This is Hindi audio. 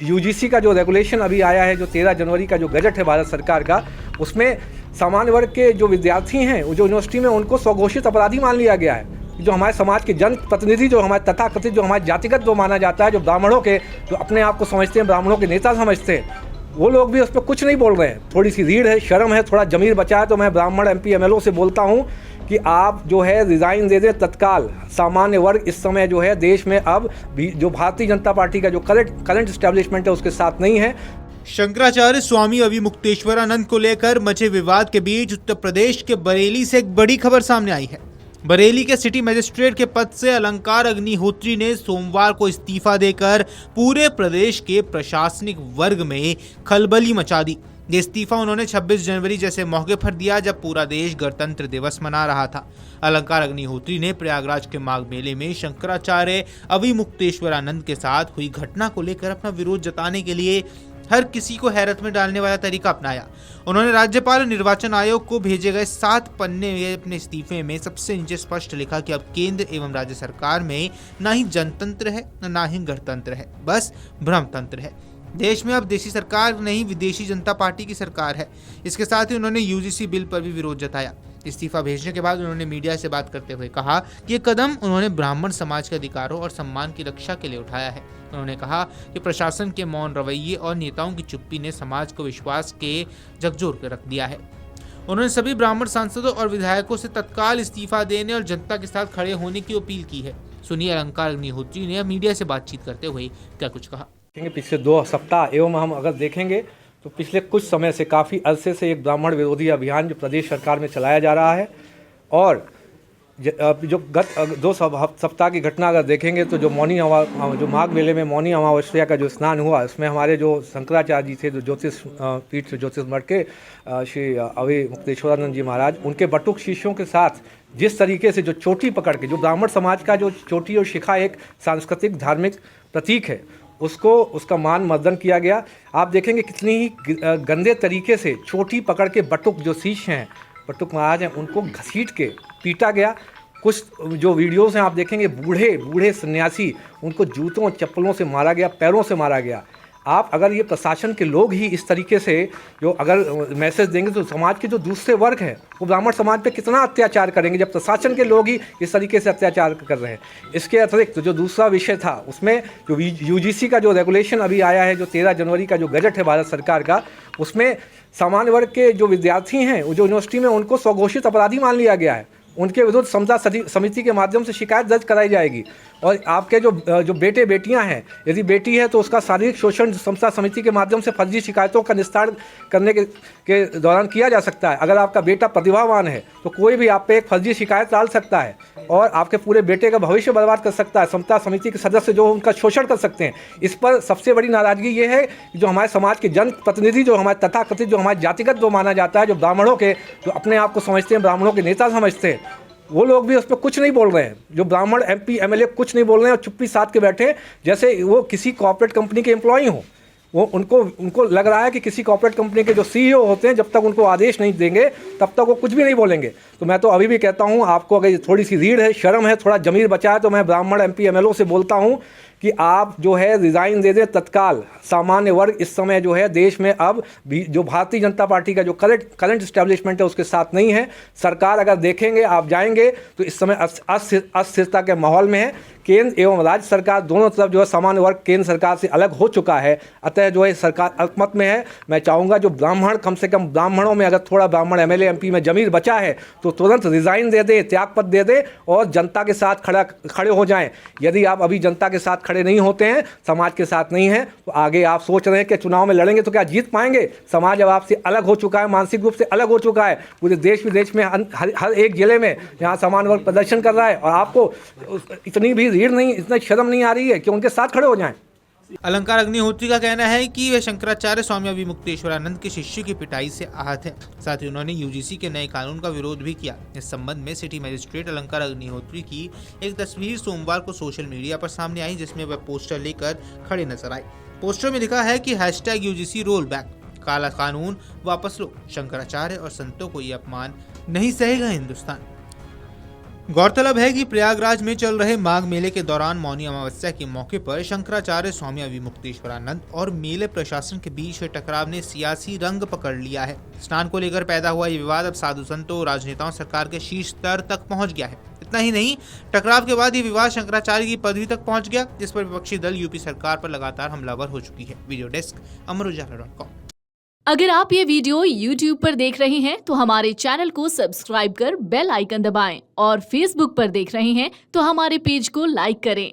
यूजीसी का जो रेगुलेशन अभी आया है, जो 13 जनवरी का जो गजट है भारत सरकार का, उसमें सामान्य वर्ग के जो विद्यार्थी हैं, जो यूनिवर्सिटी में, उनको स्वघोषित अपराधी मान लिया गया है। जो हमारे समाज के जन प्रतिनिधि, जो हमारे तथाकथित, जो हमारे जातिगत जो माना जाता है, जो ब्राह्मणों के, जो अपने आप को समझते हैं ब्राह्मणों के नेता समझते हैं, वो लोग भी उस पर कुछ नहीं बोल रहे हैं। थोड़ी सी रीढ़ है, शर्म है, थोड़ा जमीर बचा है। तो मैं ब्राह्मण MP MLO से बोलता हूँ कि आप जो है रिज़ाइन दे दें तत्काल। सामान्य वर्ग इस समय जो है देश में अब भी जो भारतीय जनता पार्टी का जो करंट एस्टेब्लिशमेंट है उसके साथ नहीं है। शंकराचार्य स्वामी अविमुक्तेश्वरानंद को लेकर मचे विवाद के बीच उत्तर प्रदेश के बरेली से एक बड़ी खबर सामने आई है। बरेली के सिटी मजिस्ट्रेट के पद से अलंकार अग्निहोत्री ने सोमवार को इस्तीफा देकर पूरे प्रदेश के प्रशासनिक वर्ग में खलबली मचा दी। ये इस्तीफा उन्होंने 26 जनवरी जैसे मौके पर दिया जब पूरा देश गणतंत्र दिवस मना रहा था। अलंकार अग्निहोत्री ने प्रयागराज के माघ मेले में शंकराचार्य अविमुक्तेश्वरानंद के साथ हुई घटना को लेकर अपना विरोध जताने के लिए हर किसी को हैरत में डालने वाला तरीका अपनाया। उन्होंने राज्यपाल और निर्वाचन आयोग को भेजे गए 7 पन्ने में अपने इस्तीफे में सबसे नीचे स्पष्ट लिखा कि अब केंद्र एवं राज्य सरकार में ना ही जनतंत्र है ना ही गणतंत्र है, बस भ्रमतंत्र है। देश में अब देशी सरकार नहीं, विदेशी जनता पार्टी की सरकार है। इसके साथ ही उन्होंने यूजीसी बिल पर भी विरोध जताया। इस्तीफा भेजने के बाद उन्होंने मीडिया से बात करते हुए कहा कि ये कदम उन्होंने ब्राह्मण समाज के अधिकारों और सम्मान की रक्षा के लिए उठाया है। उन्होंने कहा कि प्रशासन के मौन रवैये और नेताओं की चुप्पी ने समाज को विश्वास के झकझोर कर रख दिया है। उन्होंने सभी ब्राह्मण सांसदों और विधायकों से तत्काल इस्तीफा देने और जनता के साथ खड़े होने की अपील की है। सुनिए अलंकार अग्निहोत्री ने मीडिया से बातचीत करते हुए क्या कुछ कहा। पिछले 2 सप्ताह एवं हम अगर देखेंगे तो पिछले कुछ समय से, काफ़ी अरसे से एक ब्राह्मण विरोधी अभियान जो प्रदेश सरकार में चलाया जा रहा है। और जो गत 2 सप्ताह की घटना अगर देखेंगे तो जो माघ मेले में मौनी अमावस्या का जो स्नान हुआ, उसमें हमारे जो शंकराचार्य जी थे, जो ज्योतिष पीठ से ज्योतिष मठ के श्री अविमुक्तेश्वरानंद जी महाराज, उनके बटुक शिष्यों के साथ जिस तरीके से जो चोटी पकड़ के, जो ब्राह्मण समाज का जो चोटी और शिखा एक सांस्कृतिक धार्मिक प्रतीक है, उसका मान मर्दन किया गया। आप देखेंगे कितनी ही गंदे तरीके से चोटी पकड़ के बटुक जो शिष्य हैं, बटुक महाराज हैं, उनको घसीट के पीटा गया। कुछ जो वीडियोस हैं आप देखेंगे, बूढ़े सन्यासी, उनको जूतों चप्पलों से मारा गया, पैरों से मारा गया। आप अगर ये प्रशासन के लोग ही इस तरीके से जो अगर मैसेज देंगे तो समाज के जो दूसरे वर्ग हैं वो ब्राह्मण समाज पे कितना अत्याचार करेंगे, जब प्रशासन के लोग ही इस तरीके से अत्याचार कर रहे हैं। इसके अतिरिक्त जो दूसरा विषय था, उसमें जो यूजीसी का जो रेगुलेशन अभी आया है, जो 13 जनवरी का जो गजट है भारत सरकार का, उसमें सामान्य वर्ग के जो विद्यार्थी हैं, जो यूनिवर्सिटी में, उनको स्वघोषित अपराधी मान लिया गया है। उनके विरुद्ध समता समिति के माध्यम से शिकायत दर्ज कराई जाएगी। और आपके जो बेटे बेटियां हैं, यदि बेटी है तो उसका शारीरिक शोषण समता समिति के माध्यम से फर्जी शिकायतों का निस्तारण करने के दौरान किया जा सकता है। अगर आपका बेटा प्रतिभावान है तो कोई भी आप पे एक फर्जी शिकायत डाल सकता है और आपके पूरे बेटे का भविष्य बर्बाद कर सकता है। समता समिति के सदस्य जो उनका शोषण कर सकते हैं। इस पर सबसे बड़ी नाराज़गी ये है कि जो हमारे समाज के जन प्रतिनिधि, जो हमारे तथाकथित, जो हमारे जातिगत जो माना जाता है, जो ब्राह्मणों के, जो अपने आप को समझते हैं ब्राह्मणों के नेता समझते हैं, वो लोग भी उस पर कुछ नहीं बोल रहे हैं। जो ब्राह्मण MP MLA कुछ नहीं बोल रहे हैं और चुप्पी साध के बैठे, जैसे वो किसी कॉर्पोरेट कंपनी के एम्प्लॉई हों। वो उनको लग रहा है कि किसी कॉर्पोरेट कंपनी के जो CEO होते हैं, जब तक उनको आदेश नहीं देंगे तब तक वो कुछ भी नहीं बोलेंगे। तो मैं तो अभी भी कहता हूँ, आपको अगर थोड़ी सी रीढ़ है, शर्म है, थोड़ा जमीर बचा है, तो मैं ब्राह्मण MP MLO से बोलता हूँ कि आप जो है रिज़ाइन दे दें तत्काल। सामान्य वर्ग इस समय जो है देश में अब भी जो भारतीय जनता पार्टी का जो करंट एस्टेब्लिशमेंट है उसके साथ नहीं है। सरकार अगर देखेंगे, आप जाएंगे तो इस समय अस्थिरता के माहौल में है। केंद्र एवं राज्य सरकार दोनों तरफ जो है सामान्य वर्ग केंद्र सरकार से अलग हो चुका है। अतः जो है सरकार अल्पमत में है। मैं चाहूँगा जो ब्राह्मण, कम से कम ब्राह्मणों में अगर थोड़ा ब्राह्मण MLA MP में जमीर बचा है तो तुरंत रिज़ाइन दे दे, त्यागपत्र दे दे और जनता के साथ खड़े हो जाएं। यदि आप अभी जनता के साथ खड़े नहीं होते हैं, समाज के साथ नहीं हैं, तो आगे आप सोच रहे हैं कि चुनाव में लड़ेंगे तो क्या जीत पाएंगे? समाज अब आपसे अलग हो चुका है, मानसिक रूप से अलग हो चुका है। पूरे देश विदेश में हर एक जिले में यहाँ सामान्य वर्ग प्रदर्शन कर रहा है और आपको इतनी भी रीढ़ नहीं, इतना शर्म नहीं आ रही है कि उनके साथ खड़े हो जाएं। अलंकार अग्निहोत्री का कहना है कि वे शंकराचार्य स्वामी अविमुक्तेश्वरानंद के शिष्य की पिटाई से आहत हैं। साथ ही उन्होंने यूजीसी के नए कानून का विरोध भी किया। इस संबंध में सिटी मजिस्ट्रेट अलंकार अग्निहोत्री की एक तस्वीर सोमवार को सोशल मीडिया पर सामने आई, जिसमें वह पोस्टर लेकर खड़े नजर आए। पोस्टर में लिखा है कि #UGC रोल बैक, काला कानून वापस लो, शंकराचार्य और संतों को ये अपमान नहीं सहेगा हिंदुस्तान। गौरतलब है कि प्रयागराज में चल रहे माघ मेले के दौरान मौनी अमावस्या के मौके पर शंकराचार्य स्वामी अविमुक्तेश्वरानंद और मेले प्रशासन के बीच टकराव ने सियासी रंग पकड़ लिया है। स्नान को लेकर पैदा हुआ ये विवाद अब साधु संतों, राजनेताओं, सरकार के शीर्ष स्तर तक पहुंच गया है। इतना ही नहीं, टकराव के बाद ये विवाद शंकराचार्य की पदवी तक पहुंच गया, जिस पर विपक्षी दल यूपी सरकार पर लगातार हमलावर हो चुकी है। वीडियो डेस्क अमरुजाला.com। अगर आप ये वीडियो YouTube पर देख रहे हैं तो हमारे चैनल को सब्सक्राइब कर बेल आइकन दबाएं और Facebook पर देख रहे हैं तो हमारे पेज को लाइक करें।